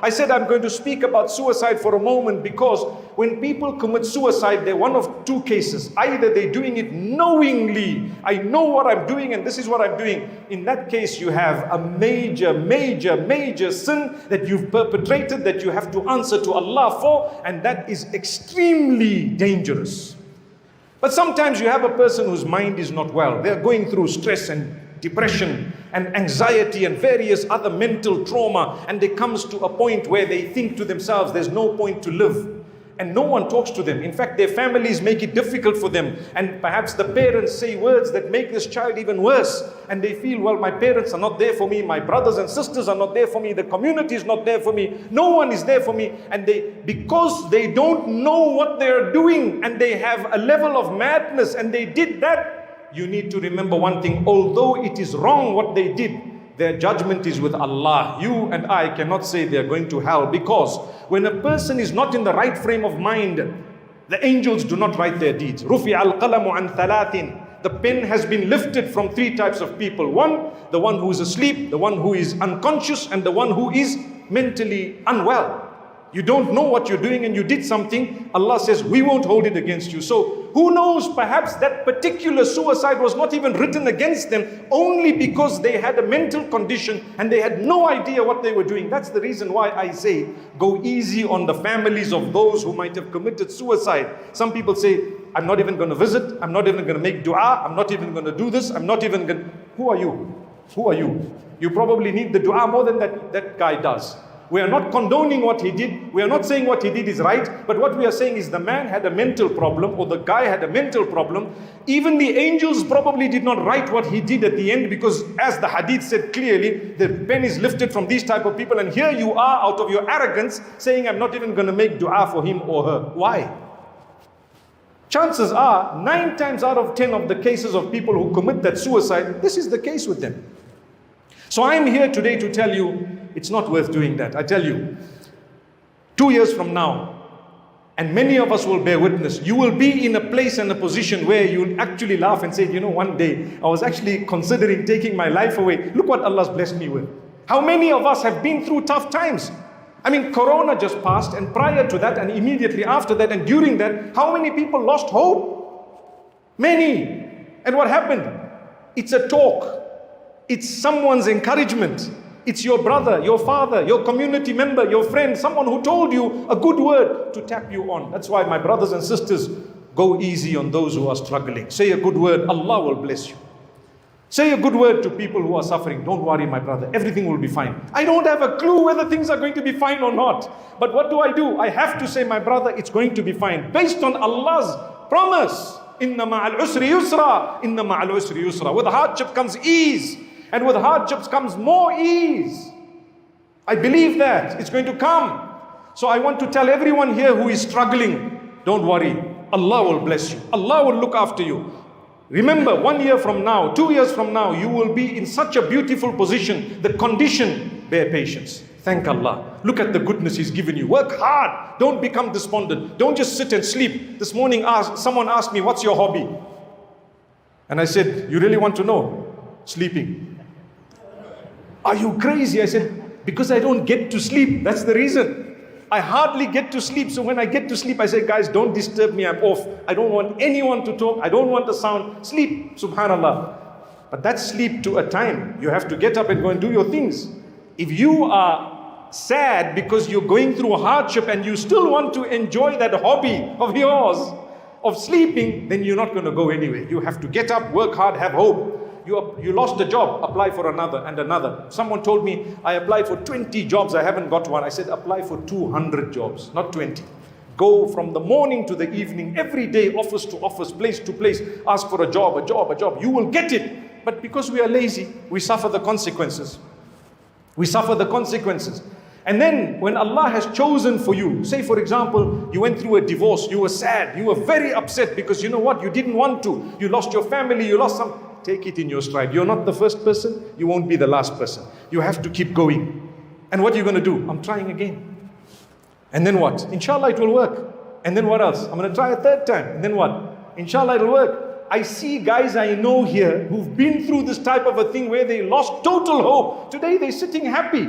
I said I'm going to speak about suicide for a moment because when people commit suicide, they're one of two cases. Either they're doing it knowingly, I know what I'm doing and this is what I'm doing. In that case, you have a major sin that you've perpetrated, that you have to answer to Allah for, and that is extremely dangerous. But sometimes you have a person whose mind is not well. They're going through stress and depression and anxiety and various other mental trauma, and it comes to a point where they think to themselves, there's no point to live. And no one talks to them. In fact, their families make it difficult for them. And perhaps the parents say words that make this child even worse. And they feel, well, my parents are not there for me. My brothers and sisters are not there for me. The community is not there for me. No one is there for me. And because they don't know what they're doing and they have a level of madness and they did that, you need to remember one thing. Although it is wrong what they did, their judgment is with Allah. You and I cannot say they are going to hell, because when a person is not in the right frame of mind, the angels do not write their deeds. رُفِعَ الْقَلَمُ عَنْ ثَلَاثٍ. The pen has been lifted from three types of people. One, the one who is asleep, the one who is unconscious, and the one who is mentally unwell. You don't know what you're doing and you did something, Allah says, we won't hold it against you. So who knows, perhaps that particular suicide was not even written against them, only because they had a mental condition and they had no idea what they were doing. That's the reason why I say, go easy on the families of those who might have committed suicide. Some people say, I'm not even going to visit, I'm not even going to make dua, I'm not even going to do this, I'm not even going to... Who are you? Who are you? You probably need the dua more than that guy does. We are not condoning what he did. We are not saying what he did is right. But what we are saying is the man had a mental problem, or the guy had a mental problem. Even the angels probably did not write what he did at the end, because as the hadith said clearly, the pen is lifted from these type of people. And here you are, out of your arrogance, saying, I'm not even going to make dua for him or her. Why? Chances are, 9 times out of 10 of the cases of people who commit that suicide, this is the case with them. So I'm here today to tell you, it's not worth doing that. I tell you, 2 years from now, and many of us will bear witness, you will be in a place and a position where you'll actually laugh and say, you know, one day I was actually considering taking my life away. Look what Allah's blessed me with. How many of us have been through tough times? I mean, Corona just passed, and prior to that and immediately after that and during that, how many people lost hope? Many. And what happened? It's a talk. It's someone's encouragement. It's your brother, your father, your community member, your friend, someone who told you a good word to tap you on. That's why, my brothers and sisters, go easy on those who are struggling. Say a good word, Allah will bless you. Say a good word to people who are suffering. Don't worry, my brother, everything will be fine. I don't have a clue whether things are going to be fine or not. But what do? I have to say, my brother, it's going to be fine. Based on Allah's promise. Inna ma'al usri yusra. Inna ma'al usri yusra. With hardship comes ease. And with hardships comes more ease. I believe that it's going to come. So I want to tell everyone here who is struggling, don't worry. Allah will bless you. Allah will look after you. Remember, 1 year from now, 2 years from now, you will be in such a beautiful position. The condition, bear patience. Thank Allah. Look at the goodness He's given you. Work hard. Don't become despondent. Don't just sit and sleep. This morning, someone asked me, what's your hobby? And I said, you really want to know? Sleeping. Are you crazy? I said, because I don't get to sleep. That's the reason. I hardly get to sleep. So when I get to sleep, I say, guys, don't disturb me. I'm off. I don't want anyone to talk. I don't want the sound. Sleep. Subhanallah. But that's sleep to a time. You have to get up and go and do your things. If you are sad because you're going through a hardship and you still want to enjoy that hobby of yours of sleeping, then you're not going to go anywhere. You have to get up, work hard, have hope. You lost a job, apply for another and another. Someone told me, I applied for 20 jobs, I haven't got one. I said, apply for 200 jobs, not 20. Go from the morning to the evening, every day, office to office, place to place, ask for a job. You will get it. But because we are lazy, we suffer the consequences. We suffer the consequences. And then when Allah has chosen for you, say for example, you went through a divorce, you were sad, you were very upset because you know what, you didn't want to. You lost your family, you lost some. Take it in your stride. You're not the first person, you won't be the last person. You have to keep going. And what are you going to do? I'm trying again. And then what? Inshallah it will work. And then what else? I'm going to try a third time. And then what? Inshallah it will work. I see guys I know here who've been through this type of a thing where they lost total hope. Today they're sitting happy.